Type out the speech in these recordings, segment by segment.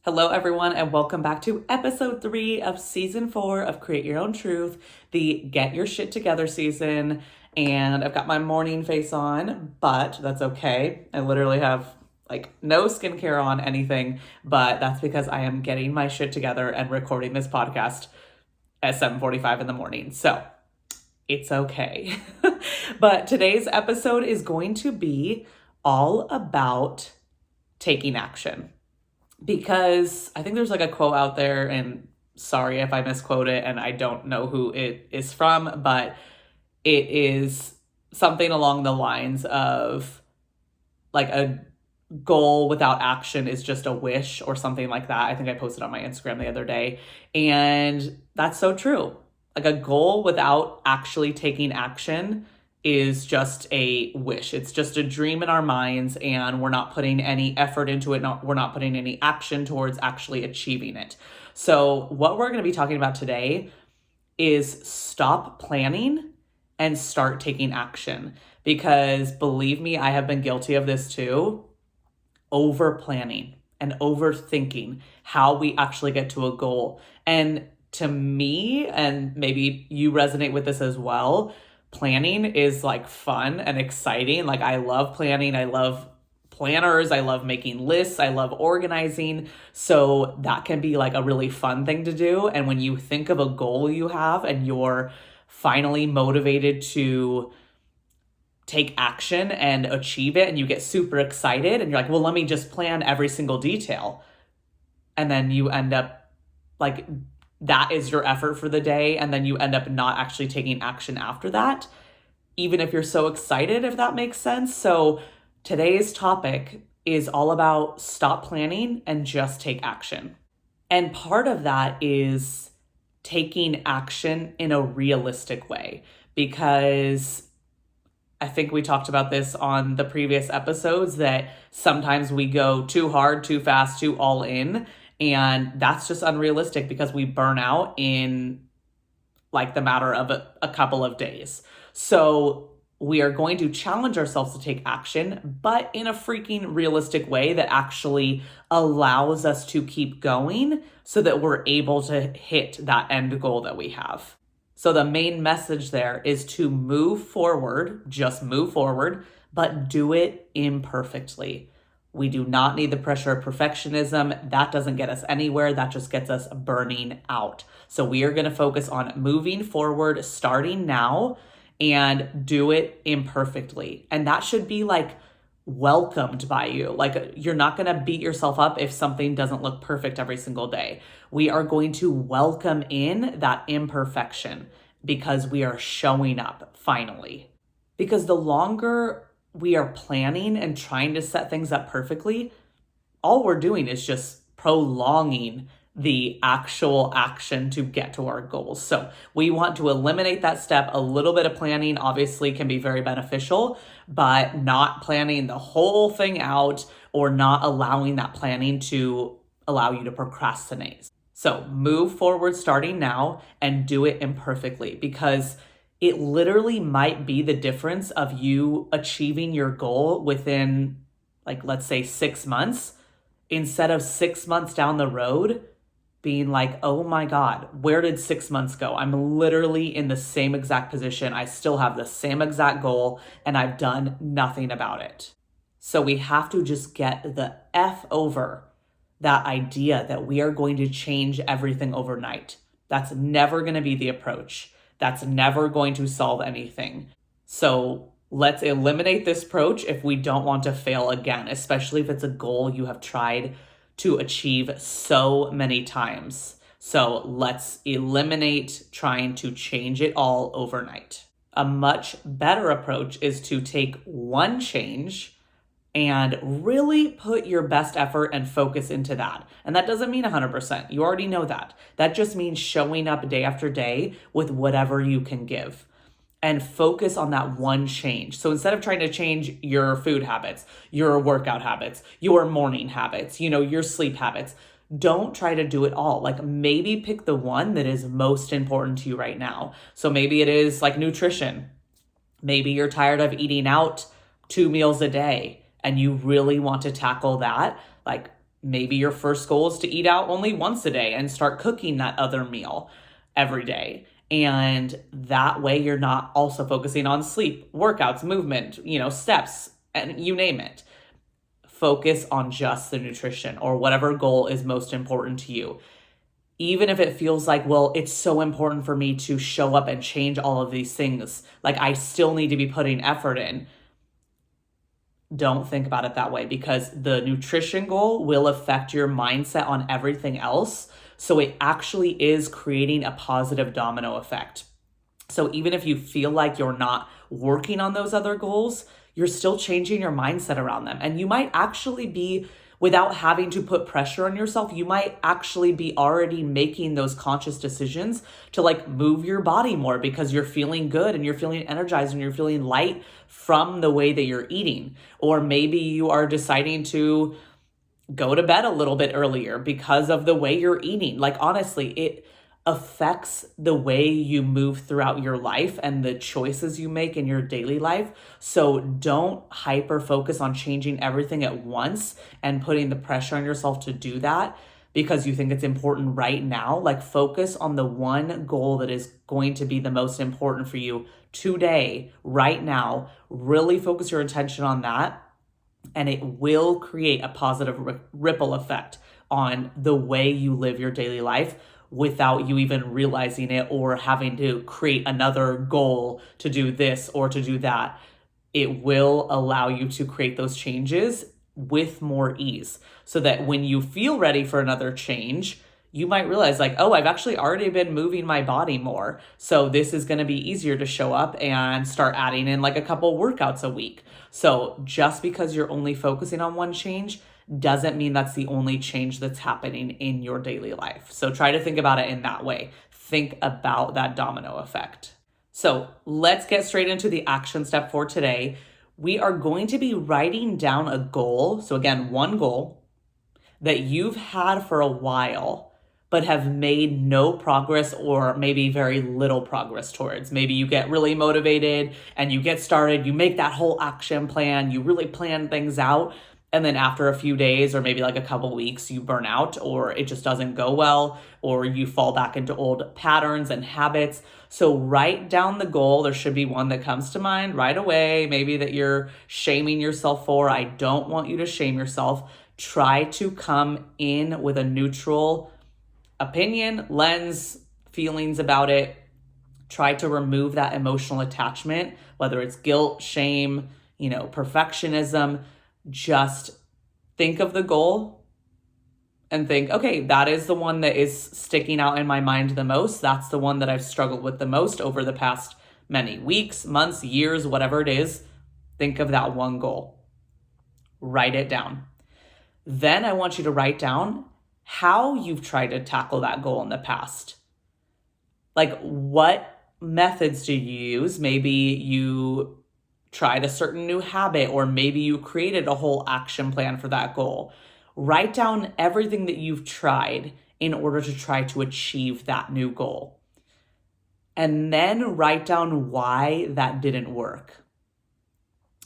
Hello, everyone, and welcome back to episode 3 of season 4 of Create Your Own Truth, the Get Your Shit Together season. And I've got my morning face on, but that's okay. I literally have no skincare on anything, but that's because I am getting my shit together and recording this podcast at 7:45 in the morning. So it's okay. But today's episode is going to be all about taking action. Because I think there's a quote out there, and sorry if I misquote it and I don't know who it is from, but it is something along the lines of a goal without action is just a wish or something like that. I think I posted on my Instagram the other day, and that's so true. A goal without actually taking action is just a wish. It's just a dream in our minds, and we're not putting any effort into it. We're not putting any action towards actually achieving it. So what we're going to be talking about today is stop planning and start taking action. Because believe me, I have been guilty of this too. Over planning and overthinking how we actually get to a goal. And to me, and maybe you resonate with this as well, planning is fun and exciting. I love planning. I love planners. I love making lists. I love organizing. So that can be a really fun thing to do. And when you think of a goal you have and you're finally motivated to take action and achieve it, and you get super excited and you're well, let me just plan every single detail. And then you end up that is your effort for the day, and then you end up not actually taking action after that, even if you're so excited, if that makes sense. So today's topic is all about stop planning and just take action. And part of that is taking action in a realistic way, because I think we talked about this on the previous episodes, that sometimes we go too hard, too fast, too all in. And that's just unrealistic because we burn out in the matter of a couple of days. So we are going to challenge ourselves to take action, but in a freaking realistic way that actually allows us to keep going so that we're able to hit that end goal that we have. So the main message there is to move forward, just move forward, but do it imperfectly. We do not need the pressure of perfectionism. That doesn't get us anywhere. That just gets us burning out. So we are going to focus on moving forward, starting now, and do it imperfectly. And that should be welcomed by you. You're not going to beat yourself up if something doesn't look perfect every single day. We are going to welcome in that imperfection because we are showing up finally. Because the longer we are planning and trying to set things up perfectly, all we're doing is just prolonging the actual action to get to our goals. So we want to eliminate that step. A little bit of planning obviously can be very beneficial, but not planning the whole thing out or not allowing that planning to allow you to procrastinate. So move forward starting now and do it imperfectly, because it literally might be the difference of you achieving your goal within, let's say 6 months, instead of 6 months down the road being oh my God, where did 6 months go? I'm literally in the same exact position. I still have the same exact goal and I've done nothing about it. So we have to just get the F over that idea that we are going to change everything overnight. That's never going to be the approach. That's never going to solve anything. So let's eliminate this approach if we don't want to fail again, especially if it's a goal you have tried to achieve so many times. So let's eliminate trying to change it all overnight. A much better approach is to take one change and really put your best effort and focus into that. And that doesn't mean 100%. You already know that. That just means showing up day after day with whatever you can give and focus on that one change. So instead of trying to change your food habits, your workout habits, your morning habits, your sleep habits, don't try to do it all. Maybe pick the one that is most important to you right now. So maybe it is nutrition. Maybe you're tired of eating out 2 meals a day and you really want to tackle that. Maybe your first goal is to eat out only once a day and start cooking that other meal every day. And that way you're not also focusing on sleep, workouts, movement, steps, and you name it. Focus on just the nutrition or whatever goal is most important to you. Even if it feels like, well, it's so important for me to show up and change all of these things, like I still need to be putting effort in. Don't think about it that way, because the nutrition goal will affect your mindset on everything else. So it actually is creating a positive domino effect. So even if you feel like you're not working on those other goals, you're still changing your mindset around them. And you might actually be, without having to put pressure on yourself, you might actually be already making those conscious decisions to like move your body more because you're feeling good and you're feeling energized and you're feeling light from the way that you're eating. Or maybe you are deciding to go to bed a little bit earlier because of the way you're eating. Like, honestly, it affects the way you move throughout your life and the choices you make in your daily life. So don't hyper focus on changing everything at once and putting the pressure on yourself to do that because you think it's important right now. Like, focus on the one goal that is going to be the most important for you today, right now. Really focus your attention on that, and it will create a positive ripple effect on the way you live your daily life without you even realizing it or having to create another goal to do this or to do that. It will allow you to create those changes with more ease, so that when you feel ready for another change, you might realize like, oh, I've actually already been moving my body more. So this is going to be easier to show up and start adding in like a couple workouts a week. So just because you're only focusing on one change doesn't mean that's the only change that's happening in your daily life. So try to think about it in that way. Think about that domino effect. So let's get straight into the action step for today. We are going to be writing down a goal. So again, one goal that you've had for a while but have made no progress or maybe very little progress towards. Maybe you get really motivated and you get started, you make that whole action plan, you really plan things out, and then after a few days or maybe like a couple weeks, you burn out or it just doesn't go well, or you fall back into old patterns and habits. So write down the goal. There should be one that comes to mind right away, maybe that you're shaming yourself for. I don't want you to shame yourself. Try to come in with a neutral opinion, lens, feelings about it. Try to remove that emotional attachment, whether it's guilt, shame, perfectionism. Just think of the goal and think, okay, that is the one that is sticking out in my mind the most. That's the one that I've struggled with the most over the past many weeks, months, years, whatever it is. Think of that one goal. Write it down. Then I want you to write down how you've tried to tackle that goal in the past. Like, what methods do you use? Maybe you tried a certain new habit, or maybe you created a whole action plan for that goal. Write down everything that you've tried in order to try to achieve that new goal. And then write down why that didn't work.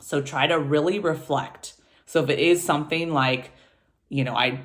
So try to really reflect. So if it is something like, I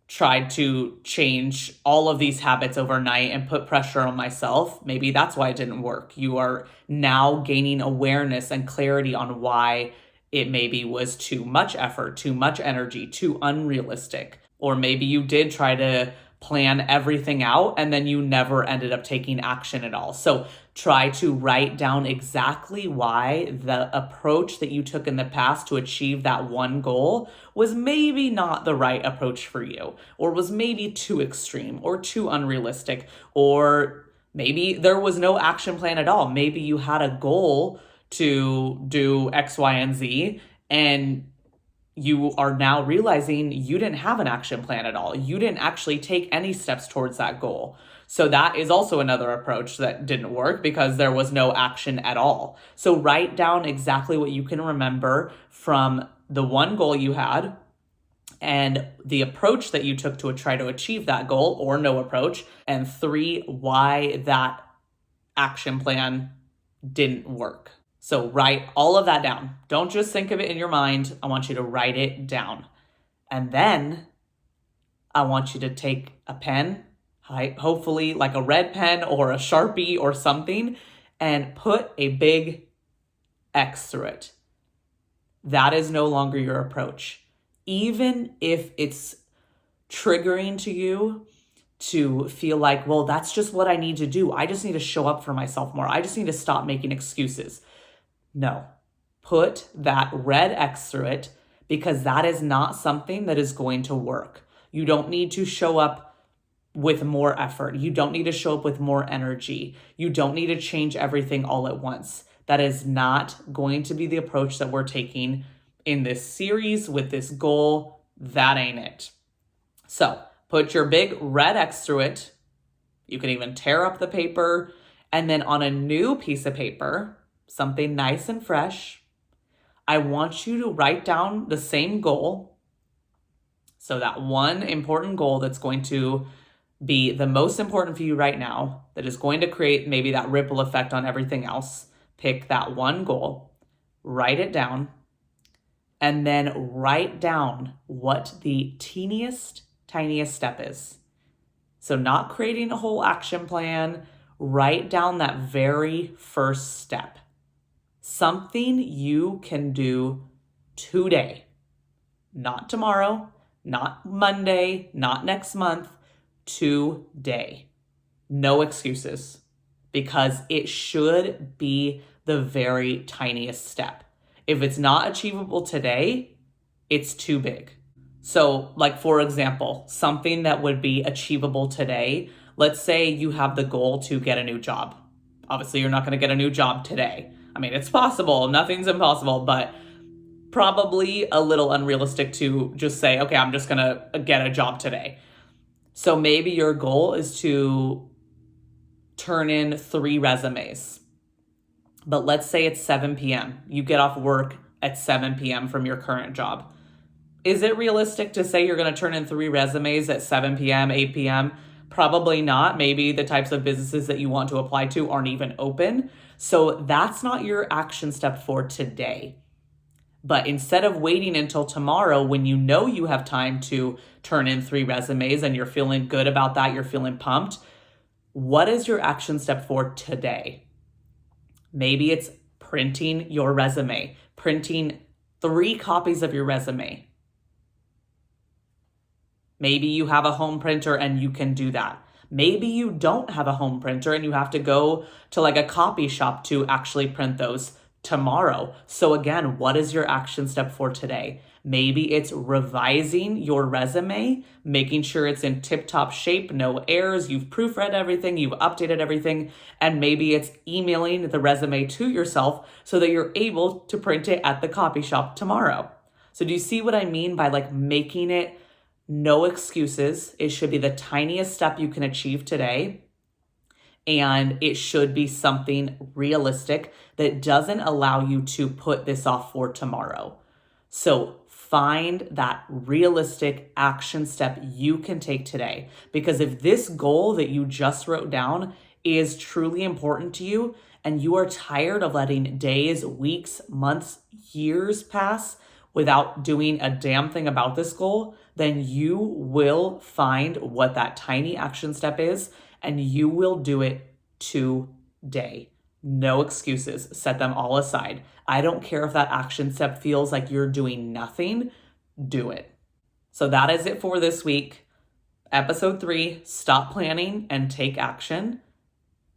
tried to change all of these habits overnight and put pressure on myself, maybe that's why it didn't work. You are now gaining awareness and clarity on why it maybe was too much effort, too much energy, too unrealistic. Or maybe you did try to plan everything out and then you never ended up taking action at all. So try to write down exactly why the approach that you took in the past to achieve that one goal was maybe not the right approach for you, or was maybe too extreme or too unrealistic, or maybe there was no action plan at all. Maybe you had a goal to do X, Y, and Z, and you are now realizing you didn't have an action plan at all. You didn't actually take any steps towards that goal. So that is also another approach that didn't work because there was no action at all. So write down exactly what you can remember from the one goal you had and the approach that you took to try to achieve that goal, or no approach. And 3, why that action plan didn't work. So write all of that down. Don't just think of it in your mind. I want you to write it down. And then I want you to take a pen, hopefully like a red pen or a Sharpie or something, and put a big X through it. That is no longer your approach. Even if it's triggering to you to feel like, well, that's just what I need to do. I just need to show up for myself more. I just need to stop making excuses. No, put that red X through it, because that is not something that is going to work. You don't need to show up with more effort. You don't need to show up with more energy. You don't need to change everything all at once. That is not going to be the approach that we're taking in this series with this goal. That ain't it. So put your big red X through it. You can even tear up the paper, and then on a new piece of paper, something nice and fresh, I want you to write down the same goal. So that one important goal that's going to be the most important for you right now, that is going to create maybe that ripple effect on everything else. Pick that one goal, write it down, and then write down what the tiniest step is. So not creating a whole action plan, write down that very first step. Something you can do today, not tomorrow, not Monday, not next month, today. No excuses, because it should be the very tiniest step. If it's not achievable today, it's too big. So, like, for example, something that would be achievable today, let's say you have the goal to get a new job. Obviously, you're not going to get a new job today. I mean, it's possible, nothing's impossible, but probably a little unrealistic to just say, okay, I'm just going to get a job today. So maybe your goal is to turn in 3 resumes. But let's say it's 7 p.m. You get off work at 7 p.m. from your current job. Is it realistic to say you're going to turn in 3 resumes at 7 p.m., 8 p.m.? Probably not. Maybe the types of businesses that you want to apply to aren't even open. So that's not your action step for today. But instead of waiting until tomorrow when you know you have time to turn in 3 resumes and you're feeling good about that, you're feeling pumped, what is your action step for today? Maybe it's printing your resume, printing 3 copies of your resume. Maybe you have a home printer and you can do that. Maybe you don't have a home printer and you have to go to like a copy shop to actually print those tomorrow. So again, what is your action step for today? Maybe it's revising your resume, making sure it's in tip-top shape, no errors, you've proofread everything, you've updated everything, and maybe it's emailing the resume to yourself so that you're able to print it at the copy shop tomorrow. So do you see what I mean by like making it no excuses? It should be the tiniest step you can achieve today. And it should be something realistic that doesn't allow you to put this off for tomorrow. So find that realistic action step you can take today. Because if this goal that you just wrote down is truly important to you, and you are tired of letting days, weeks, months, years pass without doing a damn thing about this goal, then you will find what that tiny action step is, and you will do it today. No excuses. Set them all aside. I don't care if that action step feels like you're doing nothing. Do it. So that is it for this week. Episode 3, stop planning and take action.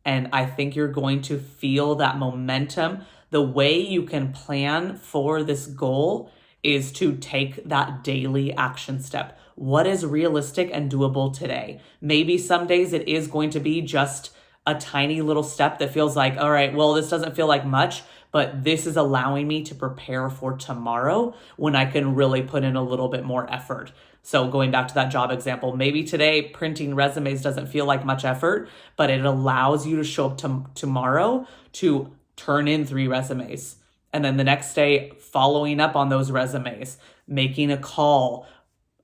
And I think you're going to feel that momentum. The way you can plan for this goal is to take that daily action step. What is realistic and doable today? Maybe some days it is going to be just a tiny little step that feels like, all right, well, this doesn't feel like much, but this is allowing me to prepare for tomorrow when I can really put in a little bit more effort. So going back to that job example, maybe today printing resumes doesn't feel like much effort, but it allows you to show up tomorrow to turn in 3 resumes. And then the next day, following up on those resumes, making a call,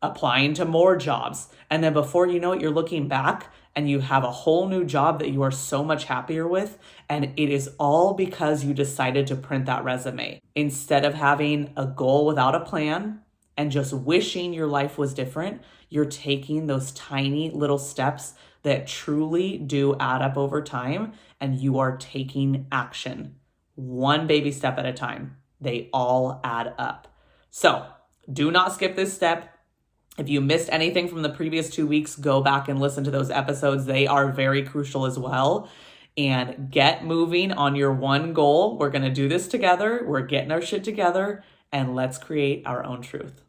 applying to more jobs. And then before you know it, you're looking back and you have a whole new job that you are so much happier with. And it is all because you decided to print that resume. Instead of having a goal without a plan and just wishing your life was different, you're taking those tiny little steps that truly do add up over time, and you are taking action. One baby step at a time. They all add up. So do not skip this step. If you missed anything from the previous 2 weeks, go back and listen to those episodes. They are very crucial as well. And get moving on your one goal. We're going to do this together. We're getting our shit together, and let's create our own truth.